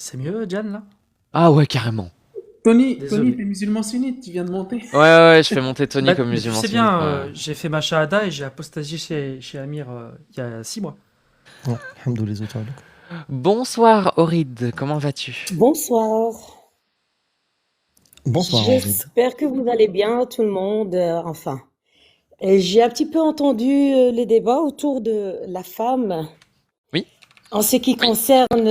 C'est mieux, Diane, là? Ah ouais, carrément. Tony, Désolé. t'es musulman sunnite, tu viens de monter. Ouais, je fais monter Tony Bah, comme mais tu musulman sais sunnite. bien, Ouais. j'ai fait ma shahada et j'ai apostasié chez Amir il y a 6 mois. Ouais, alhamdoulilah ta'ala. Bonsoir Auride, comment vas-tu? Bonsoir. Bonsoir, Henri. J'espère que vous allez bien, tout le monde. Enfin, et j'ai un petit peu entendu les débats autour de la femme. Oui. En ce qui concerne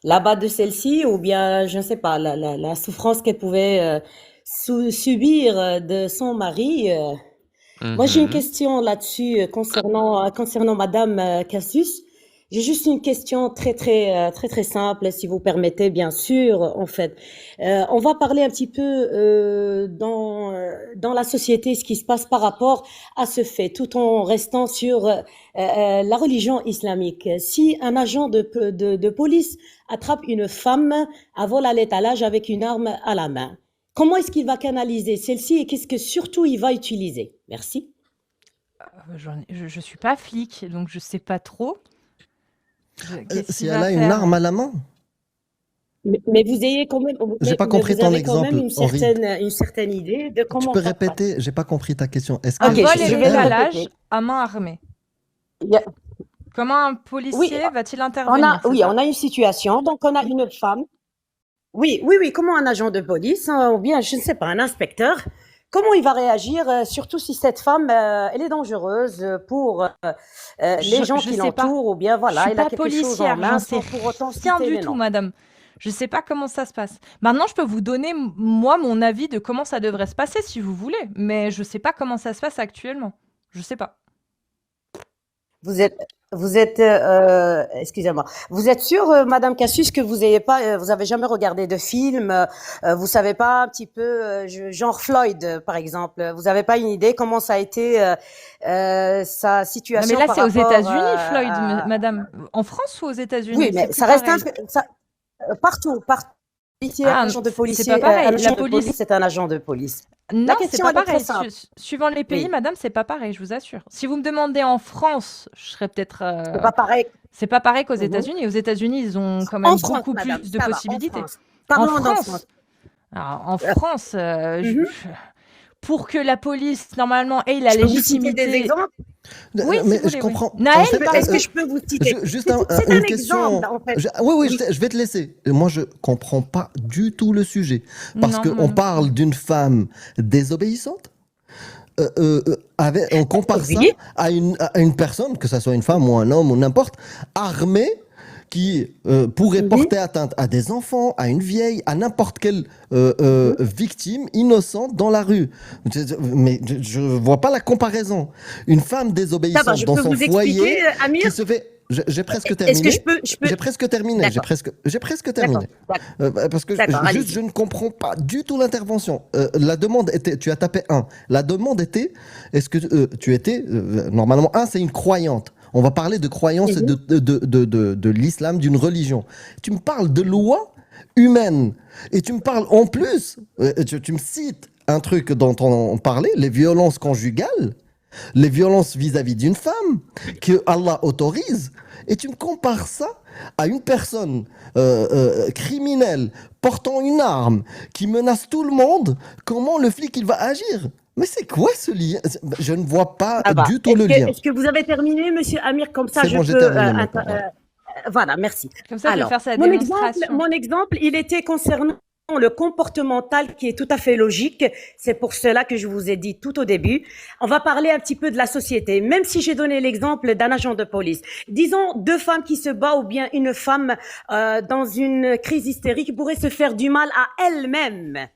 l'abat de celle-ci, ou bien, je ne sais pas, la souffrance qu'elle pouvait subir de son mari. Moi, j'ai une Mhm. question là-dessus concernant Madame Cassius. J'ai juste une question très simple, si vous permettez, bien sûr. En fait, on va parler un petit peu dans la société, ce qui se passe par rapport à ce fait, tout en restant sur la religion islamique. Si un agent de police attrape une femme à vol à l'étalage avec une arme à la main, comment est-ce qu'il va canaliser celle-ci et qu'est-ce que surtout il va utiliser? Merci. Je suis pas flic, donc je sais pas trop. Qu'est-ce Si qu'il elle va a une faire? arme à la main, Mais vous ayez quand même, j'ai pas mais compris vous ton avez quand même exemple, Henri. une certaine idée de Tu comment peux ça se passe. répéter? J'ai pas compris ta question. Est-ce Un Ok, que vol je et vais le l'étalage répéter. à main armée. Il y a- Comment un Oui, policier va-t-il intervenir, c'est ça? on a une situation, donc on a une femme. Oui, comment un agent de police, hein, ou bien, je ne sais pas, un inspecteur, comment il va réagir, surtout si cette femme, elle est dangereuse pour les gens Je qui sais pas. l'entourent, ou bien Je voilà, suis il a pas quelque chose en policière, main j'en sais sans pour autant rien citer du les tout, noms. madame. Je sais pas comment ça se passe. Maintenant, je peux vous donner, moi, mon avis de comment ça devrait se passer, si vous voulez, mais je sais pas comment ça se passe actuellement. Je sais pas. Vous êtes, excusez-moi. Vous êtes sûre, Madame Cassius, que vous avez jamais regardé de film, vous savez pas un petit peu, genre Floyd, par exemple. Vous avez pas une idée comment ça a été sa Non, mais situation là, par c'est aux rapport États-Unis, Floyd, à. madame. En France ou aux États-Unis? Oui, C'est mais plus ça reste pareil. partout. Ici, un Ah, agent de c'est pas policier, un pareil. agent La de police, police. c'est un agent de police. Non, La c'est question, pas elle est très pareil. simple. Suivant les pays, Oui, madame, c'est pas pareil, je vous assure. Si vous me demandez en France, je serais peut-être. c'est pas pareil. C'est pas pareil qu'aux Mhm. États-Unis. Aux États-Unis, ils ont quand En même France, beaucoup madame, plus de ça va, en possibilités. France. En Parlons en France, France. alors, en Euh, France, mhm. pour que la police, normalement, ait la Je peux vous citer des légitimité. exemples? Oui, si mais vous je voulez, oui. comprends. En Naël, fait, par Est-ce que exemple. je peux vous citer? juste C'est une un question. exemple, en fait. Oui, Oui. je vais te laisser. Moi, je comprends pas du tout le sujet. Parce Non, qu'on moi non plus. parle d'une femme désobéissante. On compare ça Oui. à une personne, que ce soit une femme ou un homme ou n'importe, armée, qui pourrait Mhm. porter atteinte à des enfants, à une vieille, à n'importe quelle victime innocente dans la rue. Mais je vois pas la comparaison. Une femme Ça va, désobéissante je dans peux son vous foyer expliquer, Amir? qui se fait... J'ai presque Est-ce que terminé. je peux... J'ai presque terminé. J'ai D'accord, presque terminé. d'accord, Parce que d'accord, juste, allez-y. je ne comprends pas du tout l'intervention. La demande était, tu as tapé 1. La demande était, est-ce que tu étais, normalement 1, c'est une croyante. On va parler de croyance Mhm. de l'islam, d'une religion. Tu me parles de loi humaine. Et tu me parles en plus, tu me cites un truc dont on parlait, les violences conjugales, les violences vis-à-vis d'une femme que Allah autorise, et tu me compares ça à une personne criminelle portant une arme qui menace tout le monde. Comment le flic il va agir? Mais c'est quoi ce lien? Je ne vois pas Ça va. du tout le lien. Est-ce que vous avez terminé, Monsieur Amir? Comme ça, C'est je bon, j'ai peux... terminé maintenant. Ouais. Voilà, merci. Comme ça, je vais Alors, faire sa mon démonstration. exemple, il était concernant le comportemental qui est tout à fait logique. C'est pour cela que je vous ai dit tout au début. On va parler un petit peu de la société. Même si j'ai donné l'exemple d'un agent de police. Disons deux femmes qui se battent ou bien une femme dans une crise hystérique pourrait se faire du mal à elle-même.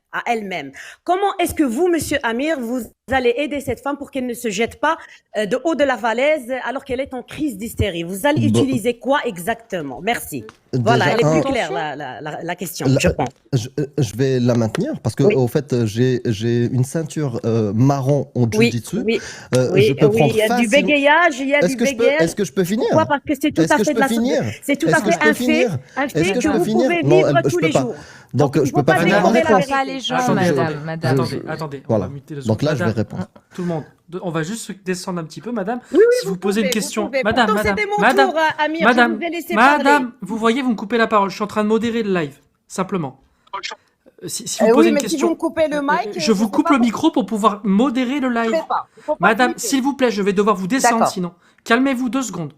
Comment est-ce que vous, Monsieur Amir, vous allez aider cette femme pour qu'elle ne se jette pas de haut de la falaise alors qu'elle est en crise d'hystérie? Vous allez Bon, utiliser quoi exactement? Merci. Voilà, déjà, elle est plus Attention. claire, la question, La- je pense. je vais la maintenir parce que Oui. au fait j'ai une ceinture marron en Oui, jiu-jitsu. oui, Je peux prendre il y a du facilement. bégayage, il y a du bégayage. Est-ce que je peux finir? Pourquoi? Parce que c'est tout Est-ce à que fait je peux finir? c'est tout Est-ce à que je fait peux finir? un Est-ce fait que je que peux vous finir? pouvez Non, vivre je tous peux les pas. jours. Donc, il je faut peux pas pas finir ma dévorer la réponse. Pas les gens, Attendez, madame. Attendez, on Voilà. va muter le son. Donc là, je vais Madame, répondre. tout le monde, on va juste descendre un petit peu, madame. Oui, oui, Si vous posez une pouvez, question, pouvez. madame, Pourtant, madame, c'était mon madame, tour, Amir, madame, je vous ai laissé parler. madame, vous voyez, vous me coupez la parole. Je suis en train de modérer le live, simplement. Si vous posez Oui, une mais si vous question, me coupez le mic, je vous sais coupe pas le micro pour pouvoir modérer le pourquoi je live. fais pas. Il faut pas Madame, flipper. s'il vous plaît, je vais devoir vous descendre D'accord. sinon. Calmez-vous 2 secondes.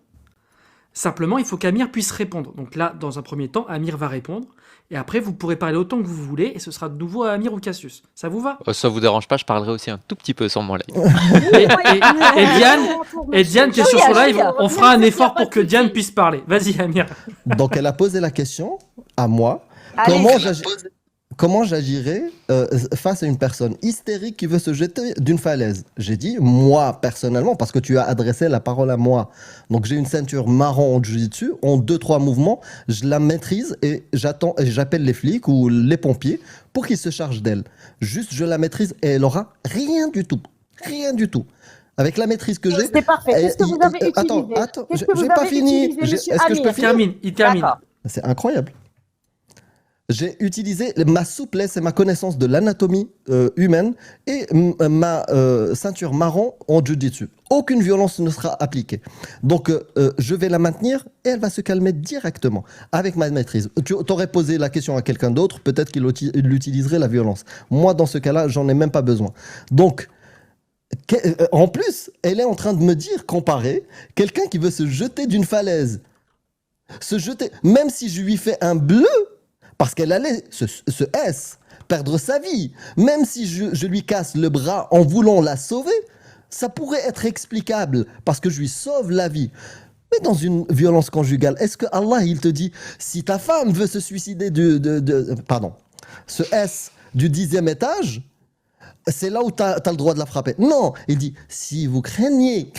Simplement, il faut qu'Amir puisse répondre. Donc là, dans un premier temps, Amir va répondre. Et après, vous pourrez parler autant que vous voulez. Et ce sera de nouveau à Amir ou Cassius. Ça vous va? Ça vous dérange pas, je parlerai aussi un tout petit peu sur mon live. Et Diane, qui est sur son live, on fera un effort pour que Diane puisse. puisse parler. Vas-y, Amir. Donc, elle a posé la question à moi. Allez, Comment j'agirais face à une personne hystérique qui veut se jeter d'une falaise? J'ai dit, moi, personnellement, parce que tu as adressé la parole à moi. Donc, j'ai une ceinture marron en jiu-jitsu. En 2-3 mouvements, je la maîtrise et j'appelle les flics ou les pompiers pour qu'ils se chargent d'elle. Juste, je la maîtrise et elle aura rien du tout. Rien du tout. Avec la maîtrise que j'ai... C'est parfait. Qu'est-ce que vous avez utilisé? Attends, Qu'est-ce que vous j'ai pas avez fini. utilisé, monsieur Est-ce que je peux Amir? Il termine. D'accord. C'est incroyable. J'ai utilisé ma souplesse et ma connaissance de l'anatomie humaine et ma ceinture marron en jiu-jitsu. Aucune violence ne sera appliquée. Donc, je vais la maintenir et elle va se calmer directement avec ma maîtrise. Tu aurais posé la question à quelqu'un d'autre, peut-être qu'il utiliserait la violence. Moi, dans ce cas-là, j'en ai même pas besoin. Donc, en plus, elle est en train de me dire, comparer, quelqu'un qui veut se jeter d'une falaise. Se jeter, même si je lui fais un bleu, parce qu'elle allait, ce S, perdre sa vie. Même si je lui casse le bras en voulant la sauver, ça pourrait être explicable, parce que je lui sauve la vie. Mais dans une violence conjugale, est-ce que Allah, il te dit, si ta femme veut se suicider ce S du 10e étage, c'est là où tu as le droit de la frapper. Non, il dit, si vous craignez,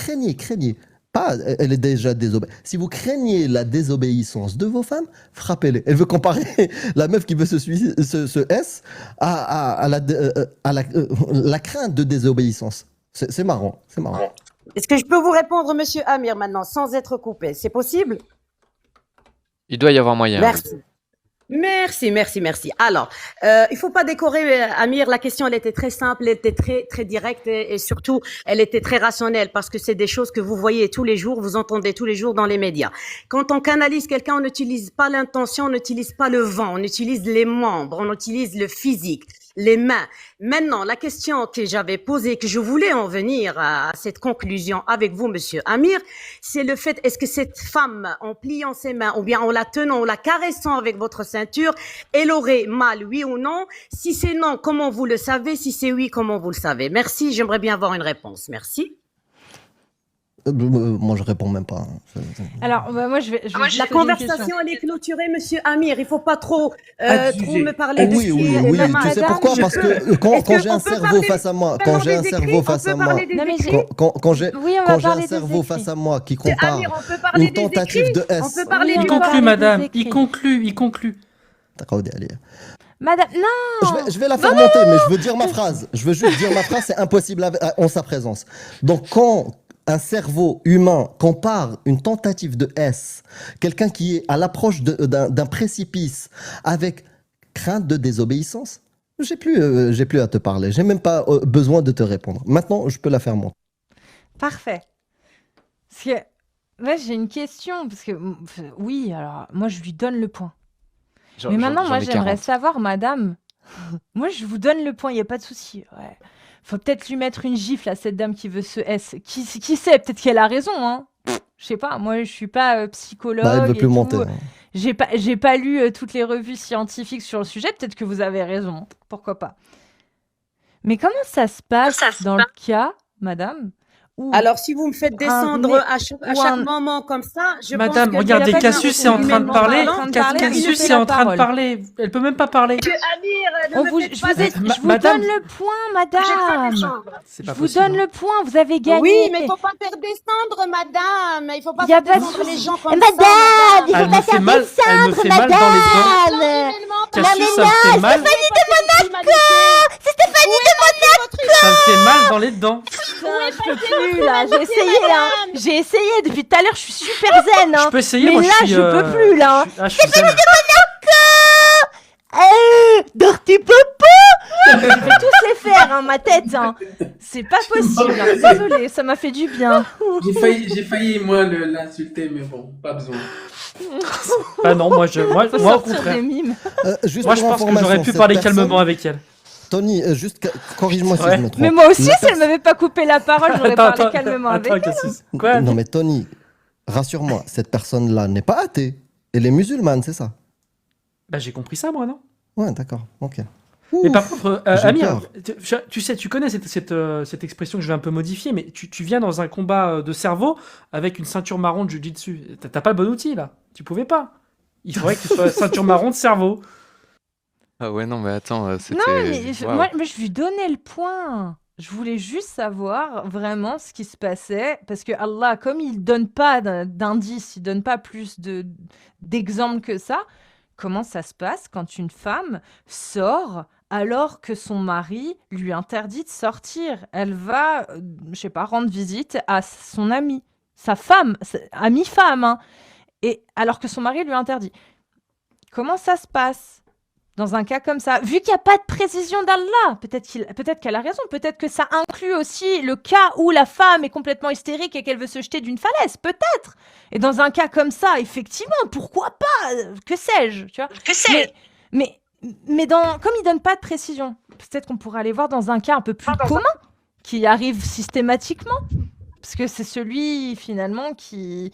pas, elle est déjà désobéissante. Si vous craignez la désobéissance de vos femmes, frappez-les. Elle veut comparer la meuf qui veut se suicider, ce S à la crainte de désobéissance. C'est marrant, c'est marrant. Est-ce que je peux vous répondre, monsieur Amir, maintenant, sans être coupé? C'est possible? Il doit y avoir moyen. Merci. Alors, il faut pas décorer, Amir. La question, elle était très simple, elle était très directe et surtout, elle était très rationnelle parce que c'est des choses que vous voyez tous les jours, vous entendez tous les jours dans les médias. Quand on canalise quelqu'un, on n'utilise pas l'intention, on n'utilise pas le vent, on utilise les membres, on utilise le physique, les mains. Maintenant, la question que j'avais posée, que je voulais en venir à cette conclusion avec vous, monsieur Amir, c'est le fait, est-ce que cette femme, en pliant ses mains, ou bien en la tenant, en la caressant avec votre ceinture, elle aurait mal, oui ou non? Si c'est non, comment vous le savez? Si c'est oui, comment vous le savez? Merci, j'aimerais bien avoir une réponse. Merci. Moi, je réponds même pas. Alors, moi, je vais La juste poser une conversation, question. elle est clôturée, monsieur Amir. Il faut pas trop Adjugé. me parler de Oui, ce oui, qui est oui. de Tu sais madame, pourquoi? je Parce peux- que quand Est-ce j'ai un qu'on peut cerveau parler face à moi, Parlons quand j'ai un des cerveau écrits, face on à peut moi, parler des Non, mais écrits. quand j'ai Oui, on va quand j'ai un parler des cerveau écrits. face à moi qui Monsieur compare Amir, on peut parler une des tentative écrits. de S. On peut parler Oui, Il on du va conclut, parler des madame. écrits. Il conclut. Allez. Madame, non. Je vais la faire monter, mais je veux dire ma phrase. Je veux juste dire ma phrase, c'est impossible en sa présence. Donc, quand un cerveau humain compare une tentative de S, quelqu'un qui est à l'approche d'un précipice avec crainte de désobéissance, j'ai plus à te parler. J'ai même pas besoin de te répondre. Maintenant, je peux la faire monter. Parfait. Parce que, ouais, j'ai une question. Parce que, oui, alors, moi, je lui donne le point. Mais maintenant, moi, j'aimerais savoir, madame. Moi, je vous donne le point, il n'y a pas de souci. Ouais. Faut peut-être lui mettre une gifle à cette dame qui veut ce S. Qui sait, peut-être qu'elle a raison. Hein. Je sais pas, moi, je suis pas psychologue. Bah, elle veut et plus tout. monter. J'ai pas lu toutes les revues scientifiques sur le sujet. Peut-être que vous avez raison. Pourquoi pas. Mais comment ça se passe dans le cas, madame, où Alors, si vous me faites descendre mais- à chaque ou un- moment comme ça, je Madame, pense que... regardez, il y a pas de Cassius est en train de humainement parler. parlant. Cassius il est en la train de parole. parler. Elle peut même pas parler. Monsieur Amir, ne on me vous, faites je pas vous, ai- descendre. je vous Madame- donne le point, Jette pas des madame. chambres. C'est Je pas vous possible. donne le point, vous avez gagné. Oui, mais il faut pas faire descendre, madame. Il faut pas Y a faire pas de descendre les souci. gens comme Madame, ça, il faut Elle pas me fait faire mal. Elle me fait mal dans les dents. Cassius, ça me fait mal. C'est Stéphanie de Monaco. Ça me fait mal dans les dents. Putain, je peux plus là, j'ai essayé là. J'ai essayé depuis tout à l'heure, je suis super zen. Je Hein. peux essayer, Mais moi là, je suis. je peux plus, là. Je suis zen. Dirty Papa. Je vais tous les faire, hein, ma tête. Hein. C'est pas possible. Hein. Désolée, ça m'a fait du bien. J'ai failli, moi, l'insulter, mais bon, pas besoin. Ah non, moi Faut au sortir contraire. des mimes. Juste Moi, pour je pense que information, j'aurais pu cette parler personne- calmement avec elle. Tony, corrige-moi si Ouais. je me trompe. Mais moi aussi, La si elle m'avait pas coupé la parole, j'aurais parlé calmement avec elle. Cassius. Quoi? Non mais Tony, rassure-moi, cette personne-là n'est pas athée. Elle est musulmane, c'est ça? Bah, j'ai compris ça, moi, non? Ouais, d'accord, ok. Mais par contre, j'ai Amir, peur. tu sais, tu connais cette expression que je vais un peu modifier, mais tu viens dans un combat de cerveau avec une ceinture marron de jiu-jitsu. T'as pas le bon outil, là. Tu pouvais pas. Il faudrait que tu sois ceinture marron de cerveau. Ah ouais, non, mais attends, c'était. Non, mais Waouh. moi, je lui donnais le point. Je voulais juste savoir vraiment ce qui se passait, parce que Allah, comme il donne pas d'indices, il donne pas plus d'exemples que ça, comment ça se passe quand une femme sort alors que son mari lui interdit de sortir? Elle va, je sais pas, rendre visite à son amie, sa femme, amie femme, hein, et alors que son mari lui interdit. Comment ça se passe dans un cas comme ça? Vu qu'il n'y a pas de précision d'Allah, peut-être qu'elle a raison, peut-être que ça inclut aussi le cas où la femme est complètement hystérique et qu'elle veut se jeter d'une falaise, peut-être. Et dans un cas comme ça, effectivement, pourquoi pas? Que sais-je, tu vois? Mais comme il donne pas de précision, peut-être qu'on pourrait aller voir dans un cas un peu plus commun, qui arrive systématiquement, parce que c'est celui finalement qui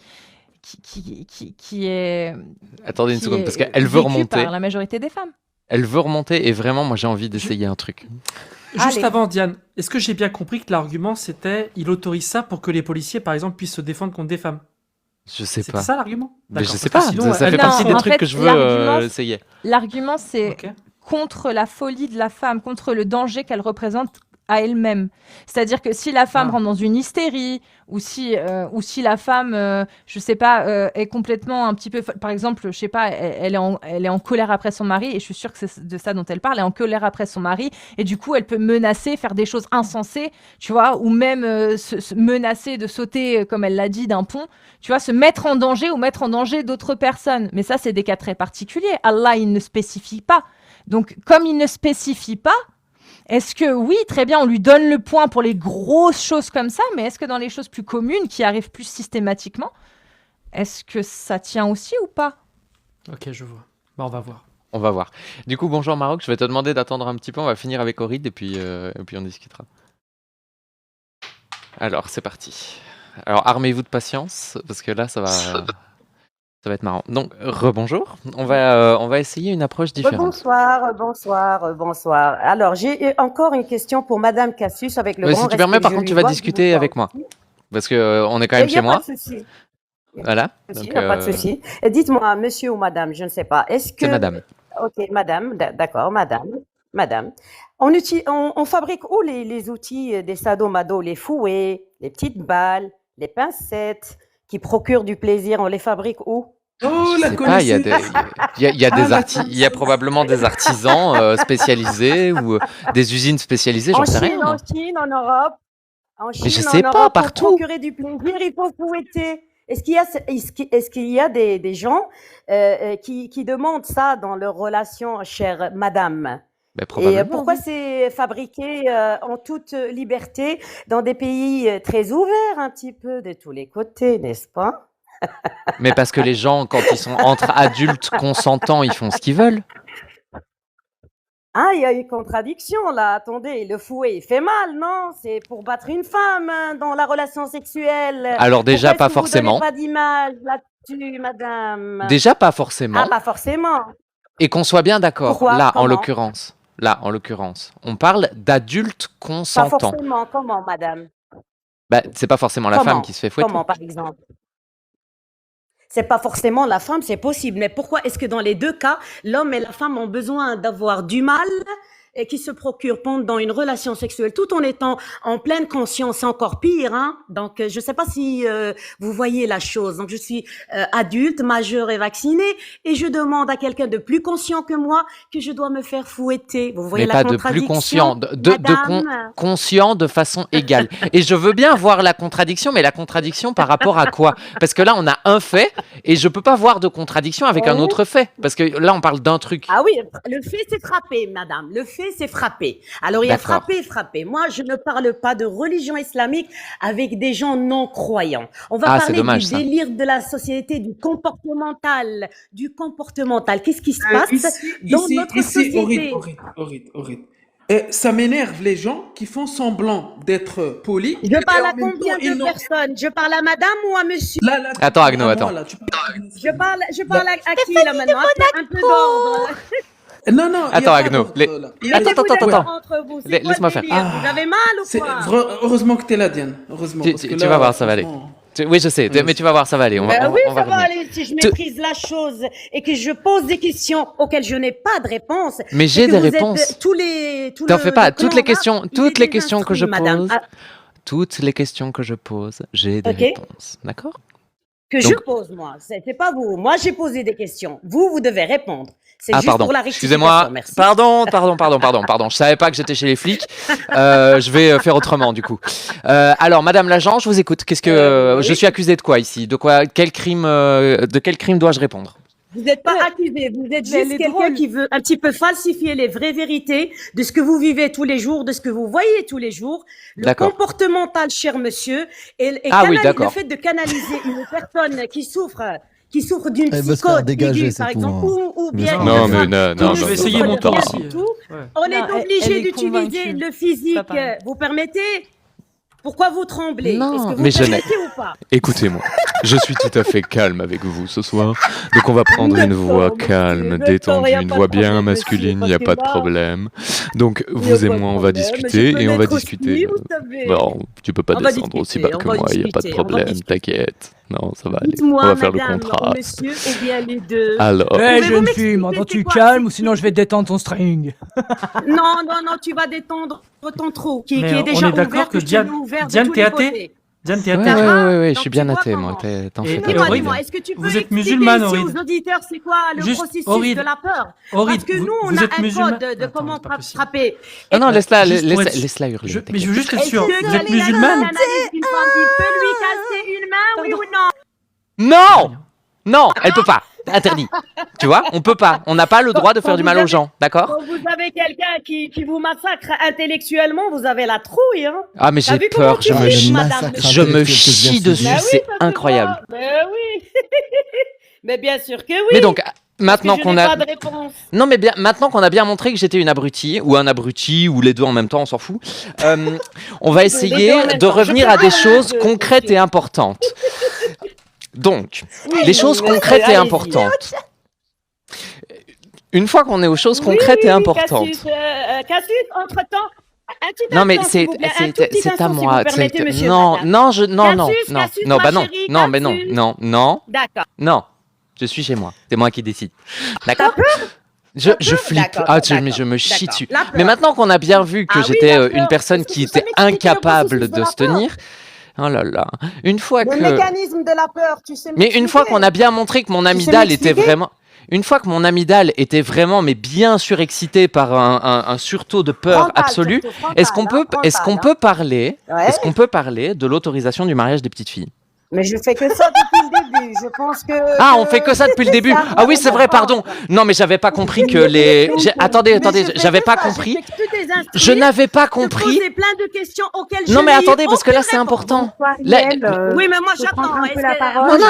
est Attendez une qui seconde, est parce qu'elle veut vécu remonter. par la majorité des femmes. Elle veut remonter, et vraiment, moi, j'ai envie d'essayer un truc. Juste Allez. avant, Diane, est-ce que j'ai bien compris que l'argument c'était il autorise ça pour que les policiers, par exemple, puissent se défendre contre des femmes? Je sais C'était pas. ça l'argument? Mais je D'accord, sais parce pas, que sinon, ça elle- fait Non, partie des en trucs fait, que je veux l'argument, essayer. L'argument, c'est Ok. contre la folie de la femme, contre le danger qu'elle représente à elle-même. C'est-à-dire que si la femme Ah. rentre dans une hystérie, ou si la femme, je sais pas, est complètement un petit peu, par exemple, je sais pas, elle est en colère après son mari, et je suis sûre que c'est de ça dont elle parle, elle est en colère après son mari, et du coup, elle peut menacer, faire des choses insensées, tu vois, ou même se menacer de sauter, comme elle l'a dit, d'un pont, tu vois, se mettre en danger ou mettre en danger d'autres personnes. Mais ça, c'est des cas très particuliers. Allah, il ne spécifie pas. Donc, comme il ne spécifie pas, est-ce que, oui, très bien, on lui donne le point pour les grosses choses comme ça, mais est-ce que dans les choses plus communes, qui arrivent plus systématiquement, est-ce que ça tient aussi ou pas? Ok, je vois. Bah, on va voir. On va voir. Du coup, bonjour Maroc, je vais te demander d'attendre un petit peu, on va finir avec Orid, et puis on discutera. Alors, c'est parti. Alors, armez-vous de patience, parce que là, ça va être marrant. Donc, rebonjour. On va essayer une approche différente. Bonsoir. Alors, j'ai encore une question pour Madame Cassius avec le Mais grand si tu permets, respect par que je contre, lui tu vas dois, discuter vous avec moi. aussi. Parce que on est quand même Il y chez a moi. pas de souci. Voilà. Il Donc, n'y a pas de souci. Et dites-moi, monsieur ou madame, je ne sais pas, est-ce que... c'est madame. Ok, madame, d'accord, madame. On fabrique où les outils des sadomado, les fouets, les petites balles, les pincettes qui procurent du plaisir, on les fabrique où? Oh, Je la sais pas, il y a connaissance. il y a probablement des artisans spécialisés ou des usines spécialisées, j'en sais rien. En Chine, en Europe. En Chine, je en sais pas, Europe, partout. pour procurer du plaisir, il faut fouetter. Est-ce qu'il y a des gens qui demandent ça dans leur relation, chère madame? Ben, Et probablement. pourquoi c'est fabriqué en toute liberté dans des pays très ouverts un petit peu de tous les côtés, n'est-ce pas? Mais parce que les gens, quand ils sont entre adultes consentants, ils font ce qu'ils veulent. Ah, il y a une contradiction là. Attendez, le fouet, il fait mal, non? C'est pour battre une femme hein, dans la relation sexuelle. Alors déjà, Pourquoi pas est-ce que vous forcément. donnez pas d'image là-dessus, madame? Déjà, pas forcément. Ah, pas forcément. Et qu'on soit bien d'accord, Pourquoi? là, en Comment? l'occurrence, on parle d'adultes Pas consentants. forcément. Comment, madame? Bah, c'est pas forcément la femme Comment? qui se fait fouetter. Comment, par exemple? C'est pas forcément la femme, c'est possible. Mais pourquoi est-ce que dans les deux cas, l'homme et la femme ont besoin d'avoir du mal qui se procure pendant une relation sexuelle tout en étant en pleine conscience, c'est encore pire. Hein. Donc, je ne sais pas si vous voyez la chose. Donc, je suis adulte, majeure et vaccinée, et je demande à quelqu'un de plus conscient que moi que je dois me faire fouetter. Vous voyez Mais la pas de plus conscient, madame conscient de façon égale. Et je veux bien voir la contradiction, mais la contradiction par rapport à quoi? Parce que là, on a un fait, et je peux pas voir de contradiction avec un autre fait. Parce que là, on parle d'un truc. Ah oui, le fait, c'est frapper, madame. Le fait, c'est frapper. Alors, il y a D'accord. frapper. Moi, je ne parle pas de religion islamique avec des gens non croyants. On va Ah, c'est parler dommage, du ça. délire de la société, du comportemental. Qu'est-ce qui se passe dans notre société? Horrible. Ça m'énerve les gens qui font semblant d'être polis. Je parle et à en même combien temps, ils de n'ont- personnes? Je parle à madame ou à monsieur? Là, tu Attends, parles Agno, à attends. moi, là, tu parles à Agno. Je parle à qui, là, maintenant? Un peu d'ordre. Non, il y a Attends, pas Agno. d'ordre, là. Attends. Entre vous, c'est quoi Laisse-moi le faire. délire? Vous avez mal ou quoi? Heureusement que t'es là, Diane. Heureusement. Tu parce que vas là, voir, ça va aller. franchement, Oui, je sais, mais tu vas voir, ça va aller. On Oui, va ça va revenir. aller si je maîtrise la chose et que je pose des questions auxquelles je n'ai pas de réponse. Mais et j'ai que des vous êtes réponses. T'en fais pas. Toutes les questions que je pose, Ah, toutes les questions que je pose, j'ai des Ok. réponses. D'accord? que Donc- je pose, moi. C'est pas vous. Moi, j'ai posé des questions. Vous devez répondre. C'est Ah, juste pardon. pour la rectification. Excusez-moi. Merci. Pardon. Je savais pas que j'étais chez les flics. Je vais faire autrement, du coup. Alors, Madame l'agent, je vous écoute. Je oui. suis accusé de quoi ici? De quel crime dois-je répondre? Vous n'êtes pas accusé, vous êtes mais elle juste est quelqu'un drôle. qui veut un petit peu falsifier les vraies vérités de ce que vous vivez tous les jours, de ce que vous voyez tous les jours, le D'accord. comportemental, cher monsieur, et Ah oui, le d'accord. fait de canaliser une personne qui souffre d'une Elle veut se faire psychose dégager, aiguë, c'est par tout, exemple, hein. ou bien Non, une mais femme non, qui non, ne je vais souffre essayer de mon tour rien aussi. du tout. Ouais. On Non, est elle obligé est d'utiliser convaincue. le physique. Pas pareil. Vous permettez? Pourquoi vous tremblez? Non, Est-ce que vous mais je n'ai- permettez ou pas? Écoutez-moi, je suis tout à fait calme avec vous ce soir. Donc on va prendre une voix D'accord, calme, monsieur, détendue, d'accord, y a une pas de voix bien problème, masculine, il monsieur, n'y a parce pas que de là, problème. Donc Il y a vous et pas de moi, on va problème, discuter je peux et on va mettre discuter. aussi, vous savez. Bon, tu peux pas On va descendre aussi discuter, bas on que va moi, il n'y a pas de discuter, on va problème, discuter. t'inquiète. Non, ça va aller. On Dites-moi, va faire le madame, ou contraste. monsieur, ou bien les deux. Alors, Pouvez-vous jeune m'expliquer fille, c'est m'entends-tu quoi, calme ou c'est- sinon je vais détendre ton string? Non, tu vas détendre ton trou qui Mais est on déjà est d'accord ouvert, que je te Diane- l'ai ouvert de Diane, tous t'es les athée côtés. Diane, t'es ouais, athée? je Donc, suis tu bien vois athée, moi, comment t'en Et- fais et pas. Dis-moi, Aurid, est-ce que tu peux vous êtes expliquer musulmane, ici Aurid. aux auditeurs c'est quoi le Juste, processus Aurid. de la peur? Aurid, Parce que nous, on vous a êtes un musulman? code de Attends, comment c'est pas possible. frapper. Non, non, Juste pour être- laisse-la hurler. Mais je t'inquiète. veux juste être Est-ce sûr. que Vous êtes quelqu'un musulmane? analyse une femme qui peut lui casser une main, oui ou non? Non! Non, elle peut pas. Interdit. Tu vois, on peut pas. On n'a pas le droit de Quand faire du vous mal aux avez- gens, d'accord? Quand vous avez quelqu'un qui vous massacre intellectuellement, vous avez la trouille, hein? Ah, mais T'as j'ai vu comment peur, tu je me fais, chie. madame? Je me intellectuel que je viens chie de dessus, subir. c'est ça se incroyable. voit. Ben oui. Mais bien sûr que oui. Mais donc, parce maintenant que je qu'on n'ai a... pas de réponse. Non, mais bien, maintenant qu'on a bien montré que j'étais une abrutie, ou un abruti, ou les deux en même temps, on s'en fout, on va Les deux en essayer même de temps. revenir Je à des peux choses pas, concrètes monsieur. et importantes. Donc, Oui, les choses monsieur, concrètes et allez-y. importantes. Une fois qu'on est aux choses concrètes Oui, et oui, importantes. Cassius, entre-temps, un petit Non, mais instant, s'il vous plaît, un tout petit c'est à instant, si moi. vous permettez, monsieur, Non, madame. non, non, Cassius, non, Cassius, non, ma bah non, chérie, non, mais non, Cassius. non, D'accord. non. Je suis chez moi. C'est moi qui décide. D'accord? Je flippe. D'accord, Ah, mais je d'accord, me chie d'accord. dessus. La peur. Mais maintenant qu'on a bien vu que Ah oui, j'étais la peur. une personne Est-ce que qui tu peux était m'expliquer le incapable processus de de la se tenir. Oh là là. Une fois Le que. mécanisme de la peur, tu sais Mais une fois qu'on a bien montré que mon amygdale était m'expliquer vraiment. Une fois que mon amygdale était vraiment, mais bien surexcité par un sursaut de peur Frontal, absolue, surtout, frontal, est-ce qu'on peut, hein, est-ce qu'on frontal, peut parler, Ouais. est-ce qu'on peut parler de l'autorisation du mariage des petites filles? Mais je fais que ça depuis le début. Je pense que. Ah, on fait que ça depuis le début. Ah oui, c'est vrai, pardon. Non, mais j'avais pas compris que les. Attendez, j'avais pas compris. Je n'avais pas compris. J'ai plein de questions auxquelles Non, je mais n'ai eu attendez, parce que là, aucune c'est réponse. important. Là- Oui, mais moi j'attends. Est-ce que- Non, moi, non,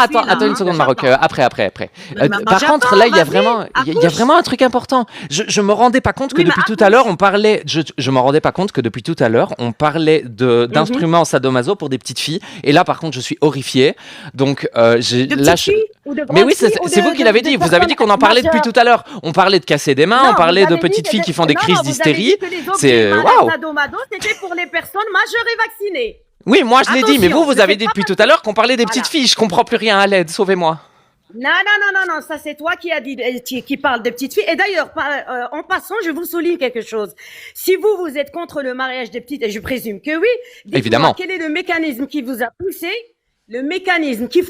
j'attends, je suis attends là, une seconde, Maroc. j'attends. Après. Mais Par j'attends, contre, là, il y a vas-y, vraiment, il y a accouche. vraiment un truc important. Je me rendais pas compte que Oui, mais depuis tout accouche. à l'heure, on parlait. Je me rendais pas compte que depuis tout à l'heure, on parlait d'instruments sadomaso pour des petites filles. Et là, par contre, je suis horrifié. Donc, j'ai De là. petites filles ou de Mais grandes oui, filles ou c'est de- vous qui l'avez de dit. Vous avez dit qu'on en personnes parlait depuis majeures? tout à l'heure. On parlait de casser des mains, Non, on parlait vous de avez petites dit filles que- qui font des non, crises vous avez d'hystérie. dit que les objets C'est malades waouh. sadomaso, c'était pour les personnes majeures et vaccinées. Oui, moi je l'ai dit, mais Attention, vous ne avez faites dit pas depuis tout à l'heure qu'on parlait des Voilà. petites filles. Je comprends plus rien à l'aide. Sauvez-moi. Non, non, non, non, non, ça c'est toi qui a dit, qui parle de petites filles. Et d'ailleurs, en passant, je vous souligne quelque chose. Si vous êtes contre le mariage des petites, et je présume que oui, dites-moi Évidemment. quel est le mécanisme qui vous a poussé, le mécanisme qui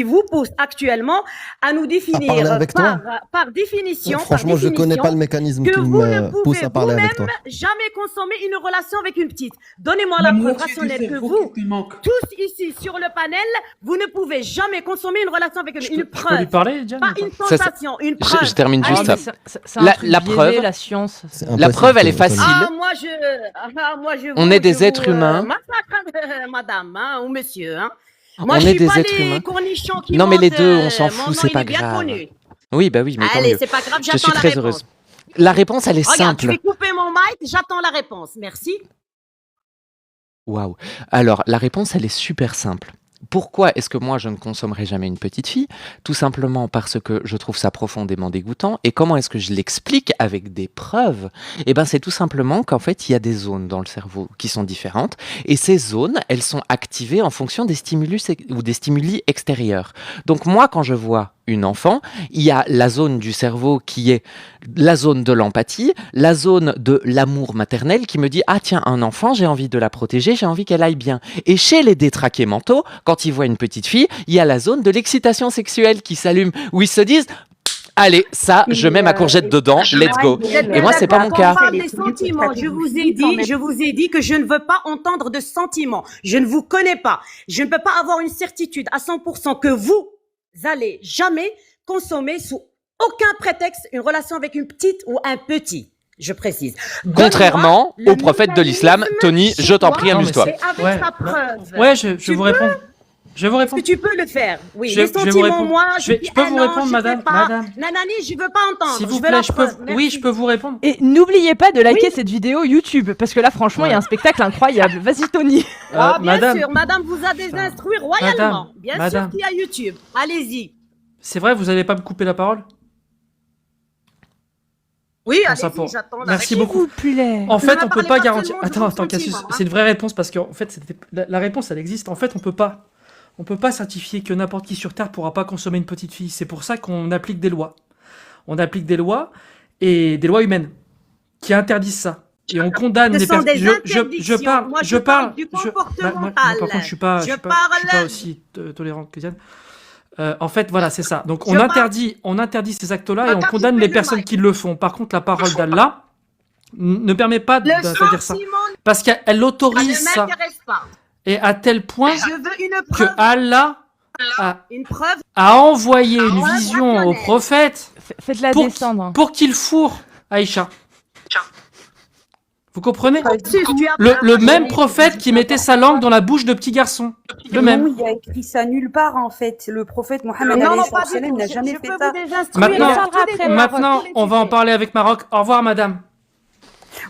vous pousse actuellement à nous définir parler avec toi par définition, Franchement, je connais pas le mécanisme que qui vous ne me pousse pouvez à parler avec vous-même toi. jamais consommer une relation avec une petite. Donnez-moi la preuve rationnelle que vous, qui te manque. tous ici sur le panel, vous ne pouvez jamais consommer une relation avec une Je peux preuve. lui parler, Diane, Pas ou pas une sensation, une preuve. Je termine juste Ah, ça. mais c'est un La- truc la biaisé, preuve- la science. C'est La impossible, preuve, elle est Tony. facile. Moi, je On vous- est des je vous, êtres humains. massacre, madame, hein, ou monsieur, hein. On Moi, je est suis des pas êtres les humains. cornichons qui Non, mais les montent, deux, on s'en mon fout, nom, c'est il pas est bien grave. connu. Oui, bah oui, mais tant Allez, mieux. c'est pas grave, Je j'attends suis la très réponse. heureuse. La réponse, elle est Regarde, je simple. vais couper mon mic, j'attends la réponse. Merci. Waouh. Alors, la réponse, elle est super simple. Pourquoi est-ce que moi, je ne consommerai jamais une petite fille? Tout simplement parce que je trouve ça profondément dégoûtant. Et comment est-ce que je l'explique avec des preuves? Eh ben, c'est tout simplement qu'en fait, il y a des zones dans le cerveau qui sont différentes. Et ces zones, elles sont activées en fonction des stimulus ou des stimuli extérieurs. Donc moi, quand je vois une enfant, il y a la zone du cerveau qui est la zone de l'empathie, la zone de l'amour maternel qui me dit « Ah tiens, un enfant, j'ai envie de la protéger, j'ai envie qu'elle aille bien. » Et chez les détraqués mentaux, quand ils voient une petite fille, il y a la zone de l'excitation sexuelle qui s'allume, où ils se disent « Allez, ça, je mets ma courgette dedans, let's go. » Et moi, c'est pas mon cas. On parle des sentiments. Je vous ai dit que je ne veux pas entendre de sentiments. Je ne vous connais pas. Je ne peux pas avoir une certitude à 100% que vous allez jamais consommer sous aucun prétexte une relation avec une petite ou un petit. Je précise. Contrairement Donne-moi au le prophète de l'islam, mécanisme Tony, chez je t'en toi, prie, Non, mais amuse-toi. c'est- et avec Ouais. sa preuve. Ouais, je Tu vous peux- réponds. Je vais vous Est-ce que répondre. tu peux le faire? Oui, Je les vais vous sentiments, répondre. moi, Je peux dis, vous non, répondre, je madame, veux pas. madame. Nanani, je veux pas entendre. S'il je vous veux la plaît, preuve. oui, Merci. je peux vous répondre. Et n'oubliez pas de liker Oui. cette vidéo YouTube, parce que là, franchement, il y a un spectacle incroyable. Vas-y, Tony. Ah, bien madame, sûr, madame vous a désinstruit royalement. Madame, Bien madame. sûr qu'il y a YouTube. Allez-y. c'est vrai, vous n'allez pas me couper la parole? Oui, Prends ça allez-y, pour- j'attends la Merci réponse. beaucoup. S'il vous plaît. En fait, ne on peut parlez pas pas garantir. seulement de Attends, vos attends, Cassius, sentiments, hein. c'est une vraie réponse parce que en fait, la réponse, elle existe. En fait, on peut pas certifier que n'importe qui sur Terre pourra pas consommer une petite fille. C'est pour ça qu'on applique des lois. On applique des lois et des lois humaines qui interdisent ça. Et on condamne Ce les sont personnes. des Je parle. interdictions. Moi, je parle. du Moi, comportemental. par contre, je suis pas parle- aussi tolérante que Diane. En fait, voilà, c'est ça. Donc, Je on parle- interdit ces actes-là et on Regarde, condamne coupez les le personnes mic. qui le font. Par contre, la parole d'Allah ne permet pas de Le dire ça. sentiment Parce qu'elle ne autorise ça. m'intéresse pas. Et à tel point Je veux une que preuve. Allah Une preuve. a envoyé une Ouais, vision au rationnelle. prophète Faites-la pour, descendre. pour qu'il fourre Aïcha. Vous comprenez? Tu as Le même prophète qui mettait sa langue dans la bouche de petits garçons. Le même. Non, il y a écrit ça nulle part en fait. Le prophète Mohammed Non, non, alayhi pas du salam tout. n'a jamais Je fait peux ça. vous désinstruire. Maintenant- On parlera après, Maintenant, Maroc, tous les on va en sujets. parler avec Maroc. Au revoir, madame.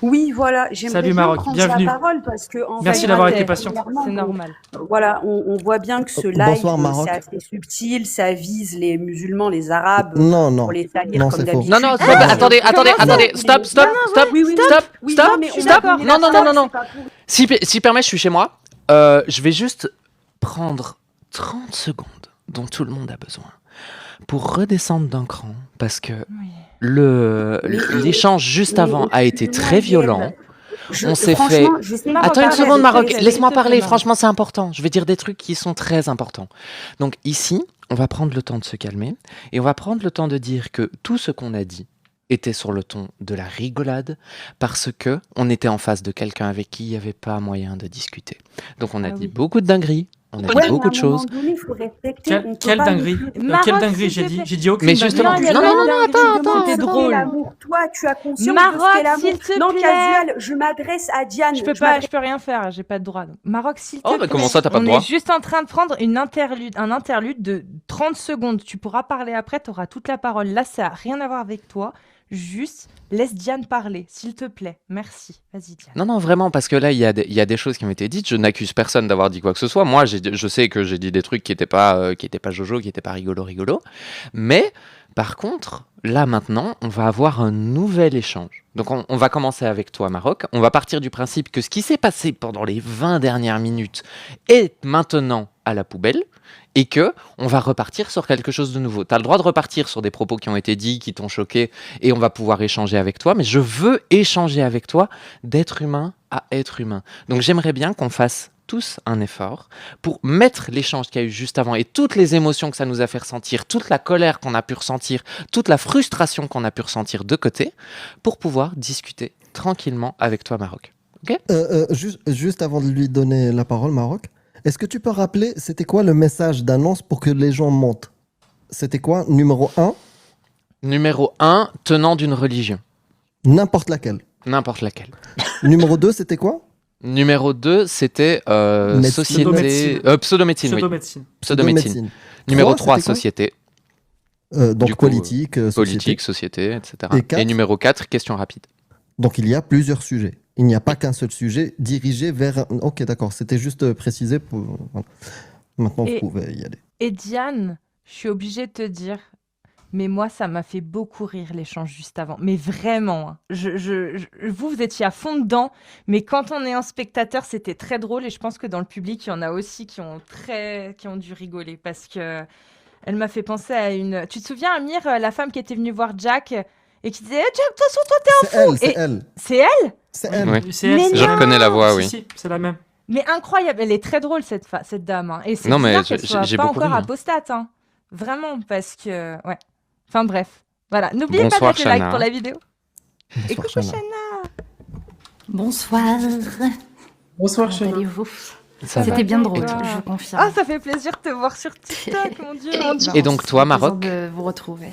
Oui, voilà. J'aimerais Salut, bien Maroc. prendre Bienvenue. la parole parce que en Merci fait, d'avoir été patient. C'est normal. Voilà, on voit bien que ce live, Bonsoir, Maroc. c'est assez subtil, ça vise les musulmans, les arabes, Non, non. pour les salir Non, comme c'est faux. d'habitude. Non, non, stop, Ah, attendez, comment ça stop, stop, oui, oui, stop, Oui, stop, non, mais on stop. est Non, non, non, non, non. c'est pas pour- Si permet, je suis chez moi. Je vais juste prendre 30 secondes dont tout le monde a besoin pour redescendre d'un cran parce que l'échange juste mais- avant a été très violent. On s'est franchement, fait- je sais Maroc, Attends une arrête, seconde, Maroc, s'il te laisse-moi plaît, parler, Maroc. franchement c'est important. Je vais dire des trucs qui sont très importants. Donc ici, on va prendre le temps de se calmer et on va prendre le temps de dire que tout ce qu'on a dit était sur le ton de la rigolade parce que on était en face de quelqu'un avec qui il n'y avait pas moyen de discuter. Donc on a Ah dit oui. beaucoup de dingueries, on a dit Ouais, mais beaucoup à de un moment choses. donné, il faut respecter, on peut Quelle pas dinguerie? non plus- Maroc, Quelle s'il dinguerie te j'ai dit? plaît. J'ai dit aucune Mais dinguerie. justement, il y a non, pas non, de non, dinguerie, attends, c'était attends, Ce qu'est drôle. l'amour. Toi, tu as conscience Maroc, de ce qu'est l'amour. s'il te Non, plaît. casual, je m'adresse à Diane. Je peux rien faire, j'ai pas de droit. Donc. Maroc, s'il te Oh, bah, plaît. comment ça, t'as pas de On droit est juste en train de prendre un interlude de 30 secondes. Tu pourras parler après, tu auras toute la parole. Là, ça n'a rien à voir avec toi. Juste, laisse Diane parler, s'il te plaît. Merci. Vas-y, Diane. Non, non, vraiment, parce que là, il y a des choses qui ont été dites. Je n'accuse personne d'avoir dit quoi que ce soit. Moi, je sais que j'ai dit des trucs qui n'étaient pas jojo, qui n'étaient pas rigolo. Mais, par contre, là, maintenant, on va avoir un nouvel échange. Donc, on va commencer avec toi, Maroc. On va partir du principe que ce qui s'est passé pendant les 20 dernières minutes est maintenant à la poubelle. et que on va repartir sur quelque chose de nouveau. Tu as le droit de repartir sur des propos qui ont été dits, qui t'ont choqué, et on va pouvoir échanger avec toi, mais je veux échanger avec toi d'être humain à être humain. Donc j'aimerais bien qu'on fasse tous un effort pour mettre l'échange qu'il y a eu juste avant et toutes les émotions que ça nous a fait ressentir, toute la colère qu'on a pu ressentir, toute la frustration qu'on a pu ressentir de côté, pour pouvoir discuter tranquillement avec toi, Maroc. Ok ? Juste avant de lui donner la parole, Maroc, est-ce que tu peux rappeler, c'était quoi le message d'annonce pour que les gens montent? C'était quoi? Numéro 1, Numéro 1, tenant d'une religion. n'importe laquelle. N'importe laquelle. Numéro 2, c'était quoi? Numéro 2, c'était société... Pseudomédecine. Pseudomédecine, oui. Pseudomédecine. Pseudomédecine. Numéro 3, c'était quoi? société. Donc Du coup, politique, société. Politique, société, etc. Et 4? Et numéro 4, question rapide. Donc il y a plusieurs sujets. Il n'y a pas qu'un seul sujet dirigé vers... Ok, d'accord, c'était juste précisé pour... voilà. Maintenant, vous Et, pouvez y aller. et Diane, je suis obligée de te dire, mais moi, ça m'a fait beaucoup rire l'échange juste avant. Mais vraiment, hein. Vous étiez à fond dedans, mais quand on est un spectateur, c'était très drôle. Et je pense que dans le public, il y en a aussi qui ont dû rigoler parce que elle m'a fait penser à une. Tu te souviens, Amir, la femme qui était venue voir Jack et qui disait Jack, de toute façon, toi, t'es un C'est fou. elle, c'est Et elle. c'est elle. C'est elle. Oui. C'est elle, Mais c'est Je la même. reconnais la voix, Si, oui. si, c'est la même. Mais incroyable, elle est très drôle cette dame. Hein. Et c'est Non, mais bizarre qu'elle j'ai soit j'ai pas beaucoup encore ri, hein. apostate. Hein. Vraiment, parce que. Ouais. Enfin bref. Voilà. N'oubliez pas de Bonsoir, mettre le like Chana. pour la vidéo. Et Bonsoir, coucou Chana. Chana. Bonsoir. Bonsoir, Comment Chana. allez-vous? Ça va. C'était bien Et drôle, toi? je confirme. Ah, ça fait plaisir de te voir sur TikTok, mon Dieu, mon Dieu. Et donc, toi, c'est un plaisir Maroc? de vous retrouver.